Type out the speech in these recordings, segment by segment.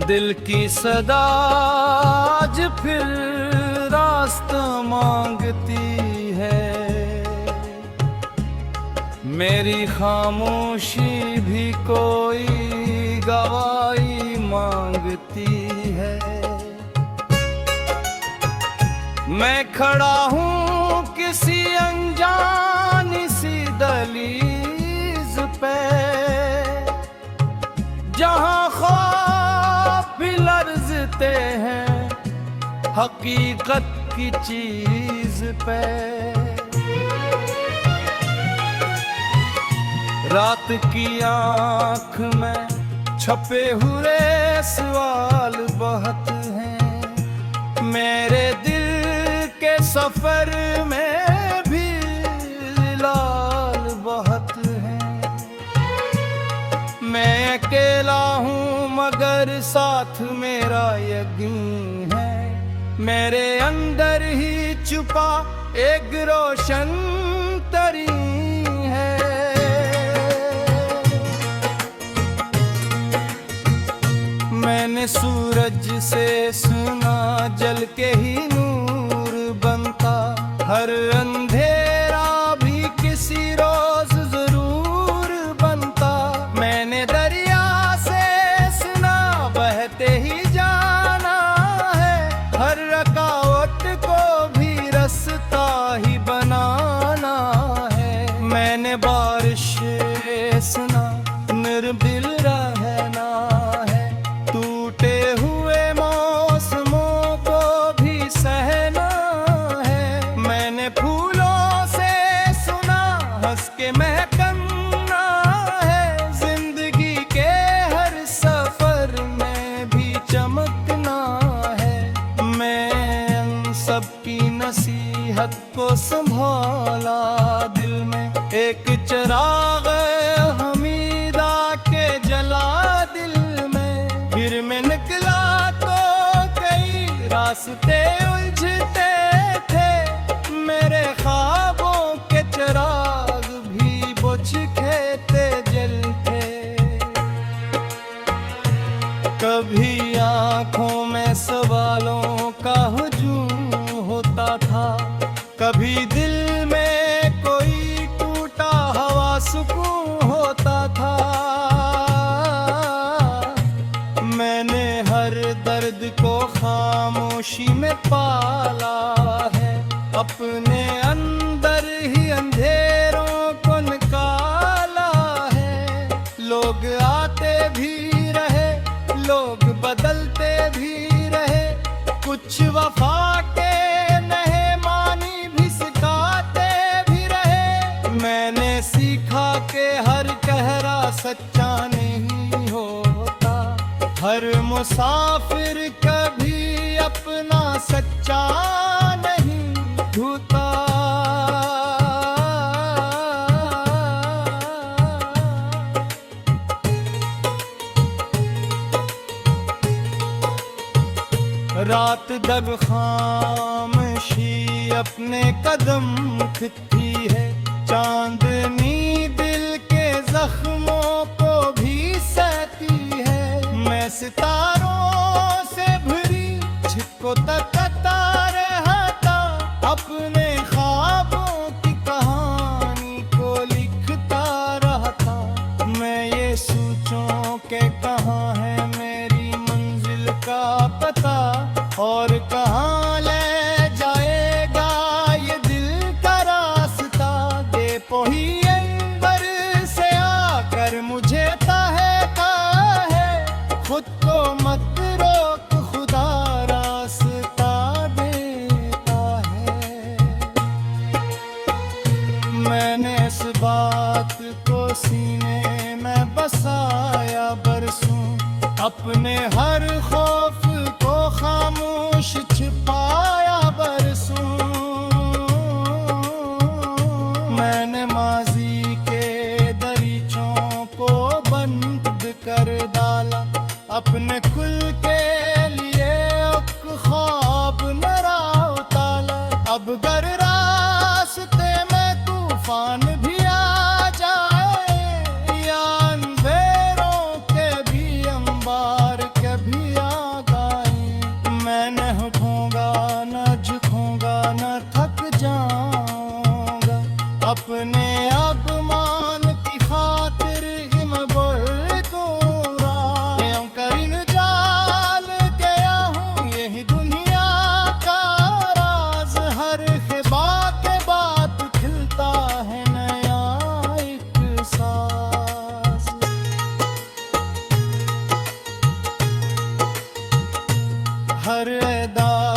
दिल की सदा आज फिर रास्ता मांगती है। मेरी खामोशी भी कोई गवाही मांगती है। मैं खड़ा हूँ किसी अनजानी सी दहलीज पे, जहाँ ख्वाब भी लर्ज़ते हैं हकीकत की चीज पे। रात की आँख में छपे हुए सवाल बहुत हैं। मेरे दिल के सफर में भी लाल बहुत हैं। मैं अकेला हूँ मगर साथ मेरा यकीन है। मेरे अंदर ही छुपा एक रोशन तरीन है। मैंने सूरज से सुना जल के ही नूर बनता, हर अंधेरा भी किसी रोज जरूर बनता। मैंने दरिया से सुना बहते ही जाना है, हर रकावट को भी रास्ता ही बनाना है। मैंने बारिश से सुना निर्बिल रहना है, टूटे हुए मौसमों को भी सहना है। मैंने फूलों से सुना हंस के महकना है, जिंदगी के हर सफर में भी चमकना है। मैं सबकी नसीहत को संभाला दिल में, एक चिराग हमीदा के जला दिल में। फिर मैं निकला तो कई रास्ते उलझते थे, मेरे ख्वाबों के चिराग भी बुझ के जलते। कभी आंखों में सवालों का हुजूम होता था, कभी दिल में कोई टूटा हवा सुकून होता था। मैंने हर दर्द को खामोशी में पाला है, अपने अंदर ही अंधेरों को निकाला है। लोग आते भी रहे, लोग बदलते भी रहे, कुछ वफा के नहे मानी भी सिखाते भी रहे। मैंने सीखा कि हर कहरा सच्चा नहीं होता, हर मुसाफिर कभी अपना सच्चा नहीं होता। रात दब खामोशी अपने कदम खिंचती है, चांदनी दिल के जख्मों को भी सहती है। मैं सितारों से भरी छिपको तकता रहता, अपने ख्वाबों की कहानी को लिखता रहता। मैं ये सोचूं कि कहाँ है मेरी मंजिल का पता, और कहाँ ले जाएगा ये दिल का रास्ता। दे पोही अंदर से आकर मुझे कहता है, खुद को मत रोक खुदा रास्ता देता है। मैंने इस बात को सीने में बसाया बरसों, अपने हर खौफ को खामोश छिपाया बरसों। मैंने माजी के दरीचों को बंद कर डाला, अपने खुल के लिए एक ख्वाब नरा उताला। अब गर रास्ते में तूफान भी आ जाए, या अंधेरों के भी अंबार के भी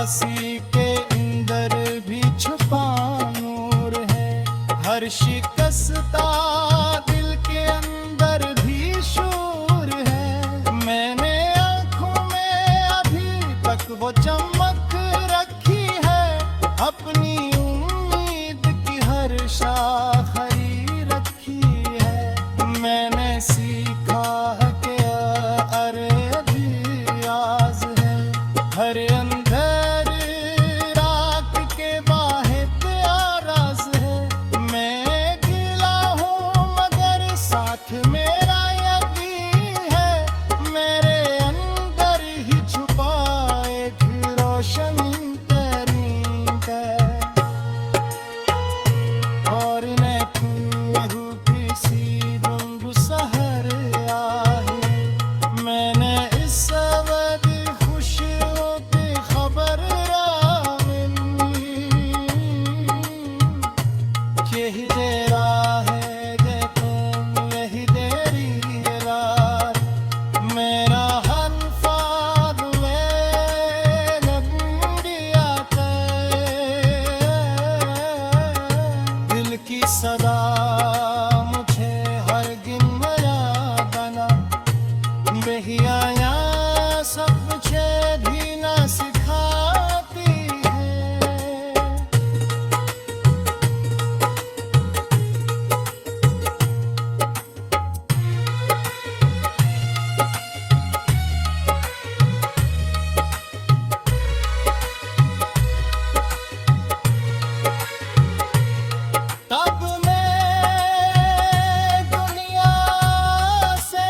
उदासी के अंदर भी छुपा नूर है। हर शिकस्ता दिल के अंदर भी शूर है। मैंने आंखों में अभी तक वो चमक रखी है, अपनी उम्मीद की हर शाखरी रखी है। मैंने सीखा है कि अरे भी आस है, हर अंधेर रात के वाहिद आराज है। मैं गिला हूँ मगर साथ मेरा यकीन है, मेरे अंदर ही छुपा एक रोशन तरीन है। और न किसी रंग सहर आहे, मैंने इस अवध खुशियों की खबर यही तेरा है ये तुम, यही तेरी ये रात। मेरा हल्फाज में लंबिया दिल की सदा मुझे हर गिनया बना। बेहिया सब मुझे भी ना सिखाती है। तब मैं दुनिया से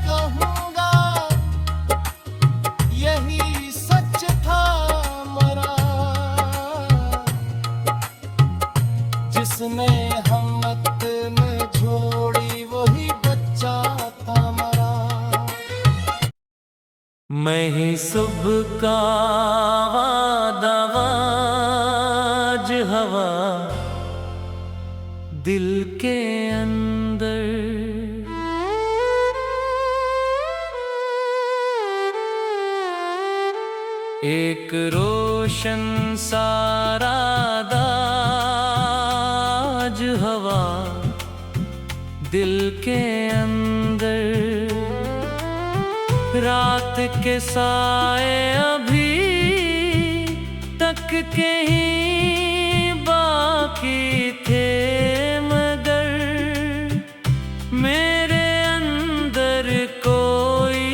कहूँगा यही सच था मरा, जिसने हमत में छोड़ी वही बच्चा था मरा। मैं ही सुबह का वादावाज हवा दिल के अंदर। एक रोशन सारा दाज हवा दिल के अंदर। रात के साए अभी तक के ही बाकी थे, मगर मेरे अंदर कोई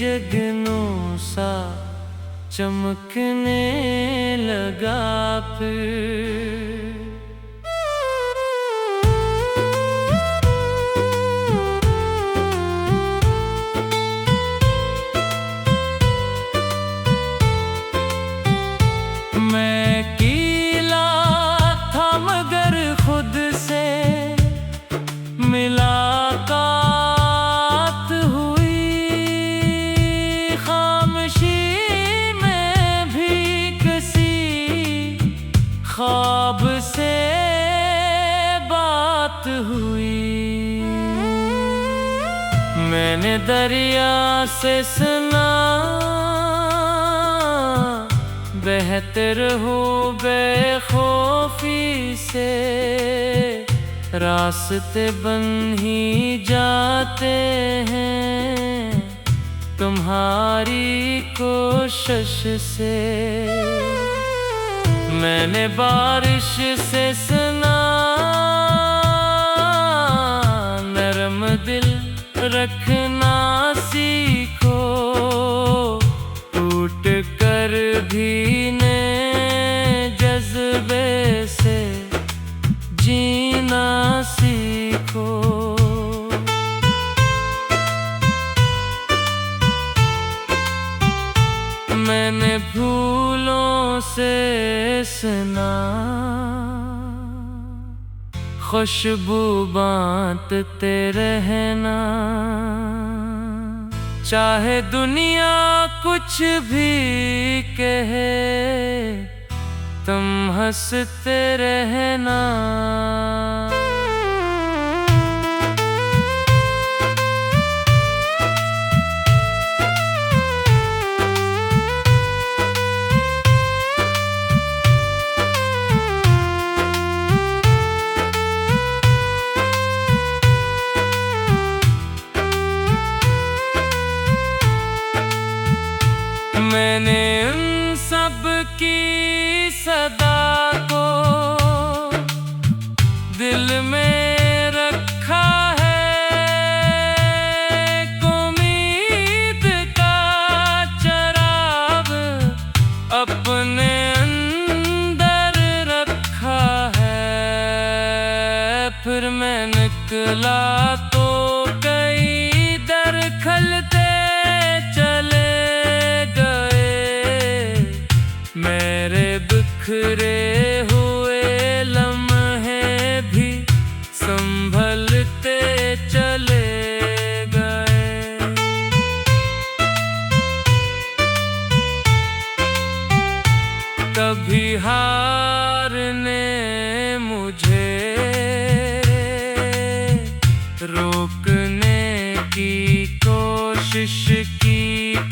जगनू सा चमकने लगा फिर। मैं कीला था मगर खुद से मुलाकात हुई। खामोशी में भी किसी ख्वाब से बात हुई। मैंने दरिया से सुना बेहतर हो बेखौफी से, रास्ते बन ही जाते हैं तुम्हारी कोशिश से। मैंने बारिश से सुना नरम दिल रखना सीखो, टूट कर भी ने जज्बे से जीना सीखो। मैंने फूलों से सुना खुशबू बांटते रहना, चाहे दुनिया कुछ भी कहे तुम हंसते रहना। मैंने उन सब की सदा को दिल में रखा है, एक उम्मीद का चराग अपने अंदर रखा है। फिर मैं निकला तो कई दर खलते चले गए, मेरे बिखरे हुए लम्हे भी संभलते चले गए। कभी हार ने मुझे रोकने की कोशिश की,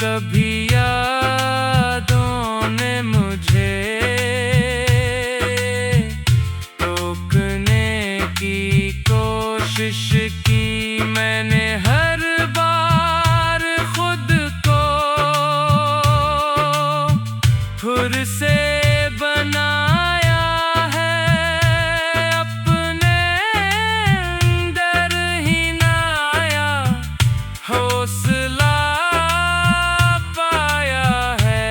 कभी यादों ने मुझे रोकने की कोशिश की। मैंने हर बार खुद को खुद से बनाया है, अपने अंदर ही नाया हौसला पाया है।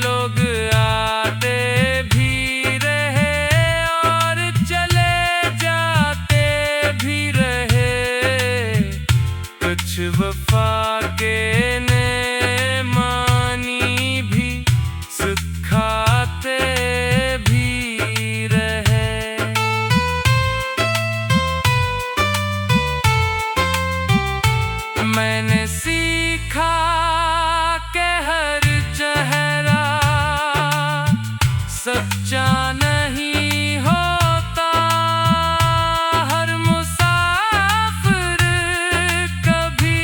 लोग आते भी रहे और चले जाते भी रहे, कुछ वफा के ने मानी भी सिखाते भी रहे। मैंने सीखा कि हर चेहरा सच्चा नहीं होता, हर मुसाफिर कभी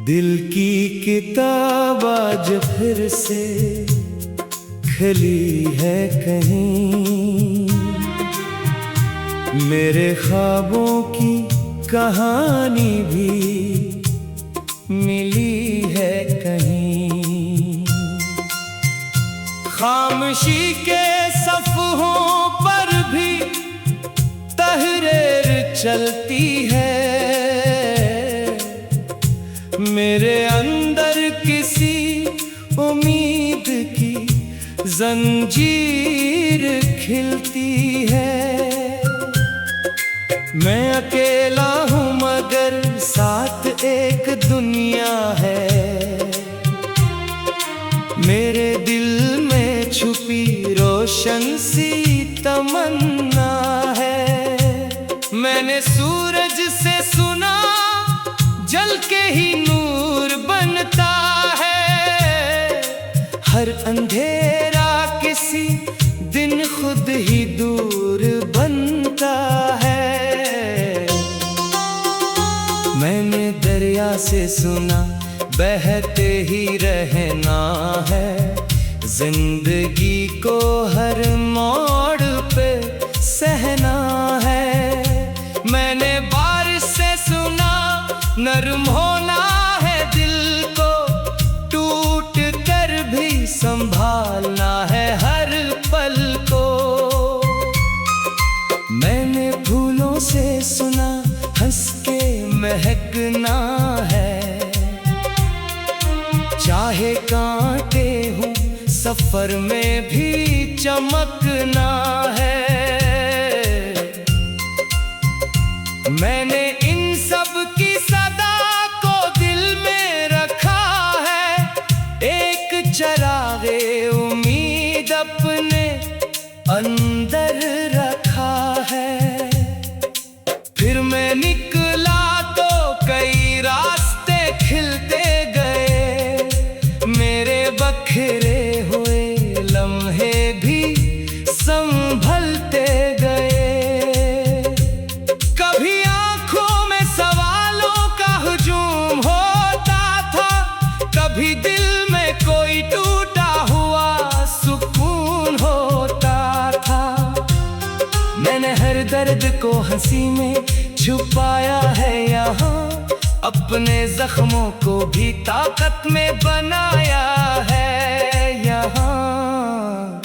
दिल की किताब आज फिर से खली है कहीं, मेरे ख्वाबों की कहानी भी मिली है कहीं। खामोशी के सफ़हों पर भी तहरीर चलती है, मेरे अंदर किसी उम्मीद की जंजीर खिलती है। मैं अकेला हूँ मगर साथ एक दुनिया है, मेरे दिल में छुपी रोशन सी तमन्ना है। मैंने सूरज से सुना जल के ही नूर बनता है, हर अंधेरा किसी दिन खुद ही दूर बनता है। मैंने दरिया से सुना बहते ही रहना है, जिंदगी को हर मोड़ पे सहना है। मैंने बारिश से सुना नरम होना है दिल को, टूट कर भी संभालना है हर पल को। मैंने फूलों से सुना हंस के महकना है, चाहे कांटे हूँ सफर में भी चमकना है। मैंने इन सब की सदा को दिल में रखा है, एक चरागे उम्मीद अपने अंदर रखा है। फिर मैं निकला तो कई रास्ते खिलते गए, मेरे बखरे हुए लम्हे भी संभलते गए। कभी आंखों में सवालों का हुजूम होता था, कभी दिल में कोई टूटा हुआ सुकून होता था। मैंने हर दर्द को हंसी में छुपाया है यहाँ, अपने जख्मों को भी ताकत में बनाया है यहाँ।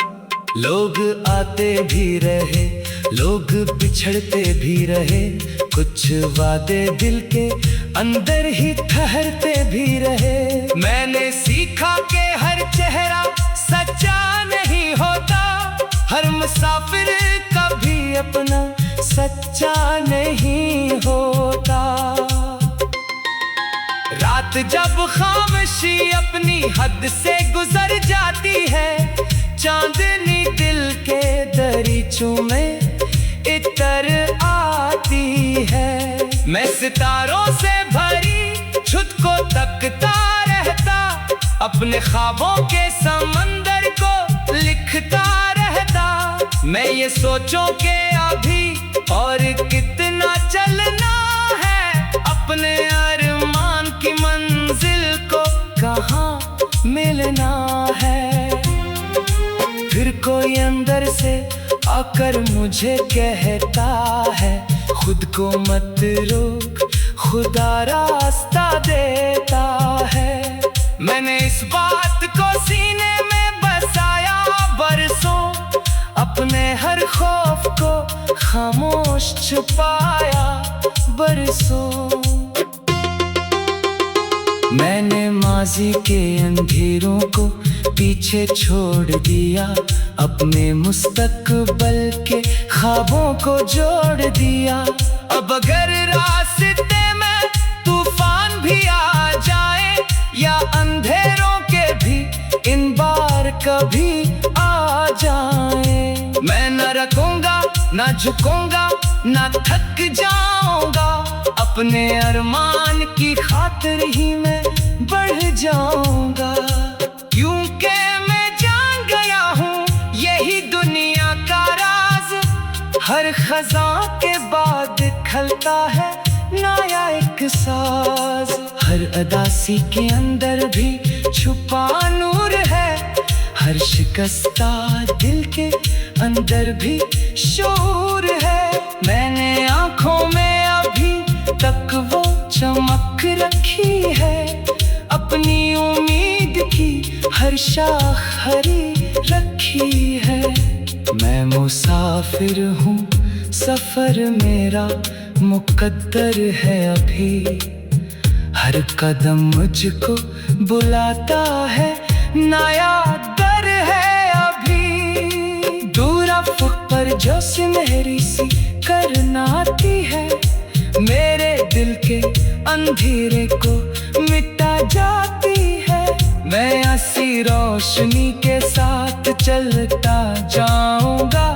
लोग आते भी रहे, लोग बिछड़ते भी रहे, कुछ वादे दिल के अंदर ही ठहरते भी रहे। मैंने सीखा कि हर चेहरा सच्चा नहीं होता, हर मुसाफिर कभी अपना सच्चा नहीं होता। रात जब खामोशी अपनी हद से गुजर जाती है, चांदनी दिल के दरीचों में इतर आती है। मैं सितारों से भरी खुद को तकता रहता, अपने ख्वाबों के समंदर को लिखता रहता। मैं ये सोचूं कि अभी और कितना चलना है, अपने अरमान की मंजिल को कहाँ मिलना है। फिर कोई अंदर से आकर मुझे कहता है, खुद को मत रोक, खुदा रास्ता देता है। मैंने इस बात को सीने में बसाया बरसों, अपने हर खौफ को खामोश छुपाया बरसों। मैंने माजी के अंधेरों को पीछे छोड़ दिया, अपने मुस्तकबल के ख्वाबों को जोड़ दिया। अब अगर रास्ते में तूफान भी आ जाए या अंधेरों के भी इन बार कभी आ जाए, मैं न रुकूंगा, न झुकूंगा, न थक जाऊंगा। अपने अरमान की खातिर ही मैं बढ़ जाऊंगा, क्योंकि मैं जान गया हूँ यही दुनिया का राज। हर खजा के बाद खलता है नया एक साज। हर अदासी के अंदर भी छुपा नूर है, हर शिकस्ता दिल के अंदर भी शूर है। मैंने आंखों में अभी तक वो चमक रखी है, अपनी उम्मीद की हर शाख हरी रखी है। मैं मुसाफिर हूँ, सफर मेरा मुकद्दर है अभी, हर कदम मुझको बुलाता है, नया दर है अभी। दूर अफ़क़ पर जो सुनहरी सी करन आती है, मेरे दिल के अंधेरे को मिटा जाती है। मैं ऐसी रोशनी के साथ चलता जाऊंगा,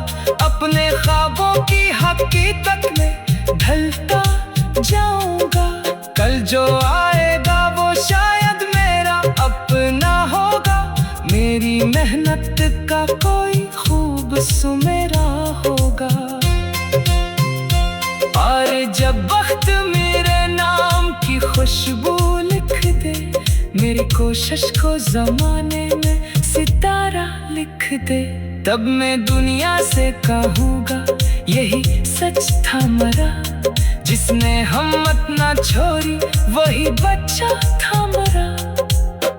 अपने ख्वाबों की हकीकत में ढलता जाऊंगा। कल जो आएगा वो शायद मेरा अपना होगा, मेरी मेहनत का कोई खूब सुमेरा होगा। और जब वक्त मेरे नाम की खुशबू लिख दे, मेरी कोशिश को जमाने में सितारा लिख दे, तब मैं दुनिया से कहूँगा यही सच था मरा। जिसने हिम्मत ना छोड़ी वही बच्चा था मरा।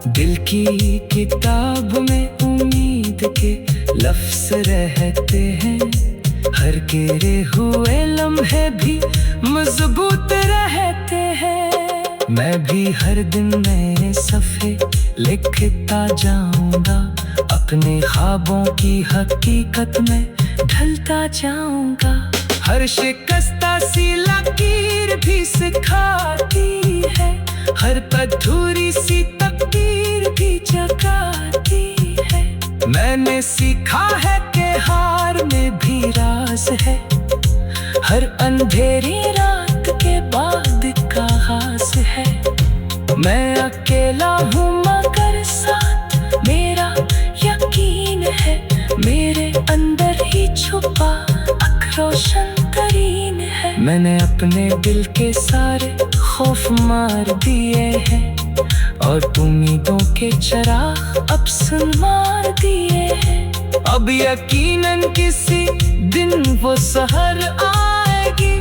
दिल की किताब में उम्मीद के लफ्ज़ रहते हैं, हर गिरे हुए लम्हे भी मजबूत रहते हैं। मैं भी हर दिन नए सफ़े लिखता जाऊंगा, अपने ख्वाबों की हकीकत में ढलता जाऊंगा। हर शिकस्ता सी लकीर भी सिखाती है, हर अधूरी सी तकदीर भी जगाती है। मैंने सीखा है कि हार में भी राज है, हर अंधेरी रात के बाद का आगाज़ है। मैं अकेला हूँ मगर साथ मेरा यकीन है, मेरे अंदर ही छुपा रोशन तरीन है। मैंने अपने दिल के सारे खौफ मार दिए हैं, और उम्मीदों के चिराग अब सुन मार दिए हैं। अब यकीनन किसी दिन वो सहर आएगी,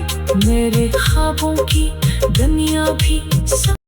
मेरे ख्वाबों की दुनिया भी